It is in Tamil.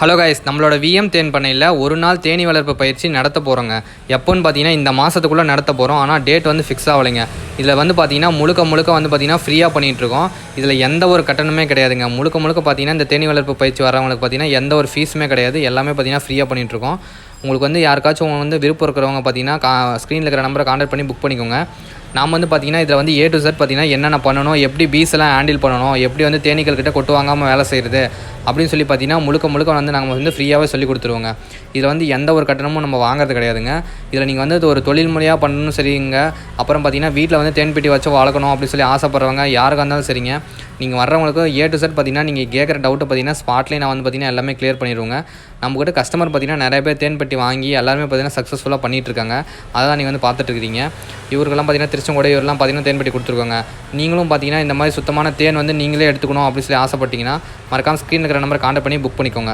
ஹலோ கைஸ், நம்மளோட விஎம் தேன் பண்ணையில் ஒரு நாள் தேனீ வளர்ப்பு பயிற்சி நடத்த போகிறோங்க. எப்போன்னு பார்த்தீங்கன்னா இந்த மாதத்துக்குள்ளே நடத்த போகிறோம். ஆனால் டேட் வந்து ஃபிக்ஸ் ஆகலைங்க. இதில் வந்து பார்த்தீங்கன்னா முழுக்க வந்து பார்த்தீங்கன்னா ஃப்ரீயாக பண்ணிகிட்ருக்கோம். இதில் எந்த ஒரு கட்டணமே கிடையாதுங்க. முழுக்க பார்த்தீங்கன்னா இந்த தேனீ வளர்ப்பு பயிற்சி வரவங்களுக்கு பார்த்தீங்கன்னா எந்த ஒரு ஃபீஸுமே கிடையாது. எல்லாமே பார்த்தீங்கன்னா ஃப்ரீயாக பண்ணிகிட்ருக்கோம். உங்களுக்கு வந்து யாருக்காச்சும் வந்து விருப்பம் இருக்கிறவங்க பார்த்தீங்கன்னா ஸ்க்ரீனில் இருக்கிற நம்பரை கான்டாக்ட் பண்ணி புக் பண்ணிக்கோங்க. நாம் வந்து பார்த்திங்கன்னா இதில் வந்து A to Z பார்த்திங்கன்னா என்னென்ன பண்ணணும், எப்படி பீஸ் எல்லாம் ஹேண்டில் பண்ணணும், எப்படி வந்து தேனீக்கள் கிட்ட கொட்டு வாங்காமல் வேலை செய்கிறது அப்படின்னு சொல்லி பார்த்திங்கன்னா முழுக்க வந்து நாங்கள் வந்து ஃப்ரீயாகவே சொல்லி கொடுத்துருவோங்க. இதில் வந்து எந்த ஒரு கட்டணமும் நம்ம வாங்குறது கிடையாதுங்க. இதில் நீங்கள் வந்து ஒரு தொழில் முறையாக பண்ணணும் சரிங்க. அப்புறம் பார்த்திங்கன்னா வீட்டில் வந்து தேன் பெட்டி வச்சு வளர்க்கணும் அப்படின்னு சொல்லி ஆசைப்படுறவங்க யாருக்காக இருந்தாலும் சரிங்க. நீங்கள் வர்றவங்களுக்கு A to Z பார்த்திங்கன்னா நீங்கள் கேட்குற டவுட்டை பார்த்திங்கன்னா ஸ்பாட்லேயே நான் வந்து பார்த்திங்கன்னா எல்லாமே கிளியர் பண்ணிடுவோங்க. நம்மக்கிட்ட கஸ்டமர் பார்த்திங்கன்னா நிறைய பேர் தேன் பெட்டி வாங்கி எல்லாருமே பார்த்திங்கன்னா சக்ஸஸ்ஃபுல்லாக பண்ணிகிட்ருக்காங்க. அதான் நீங்கள் வந்து பார்த்துட்ருக்கிறீங்க. இவருக்கெல்லாம் பார்த்திங்கன்னா திருச்செங்கோடு இவரெல்லாம் பார்த்திங்கன்னா தேன் பெட்டி கொடுத்துருக்காங்க. நீங்களும் பார்த்திங்கன்னா இந்த மாதிரி சுத்தமான தேன் வந்து நீங்களே எடுத்துக்கணும் அப்படின்னு சொல்லி ஆசைப்பட்டீங்கன்னா மறக்காமல் ஸ்க்ரீனில் இருக்கிற நம்பரை கான்டாக்ட் பண்ணி புக் பண்ணிக்கோங்க.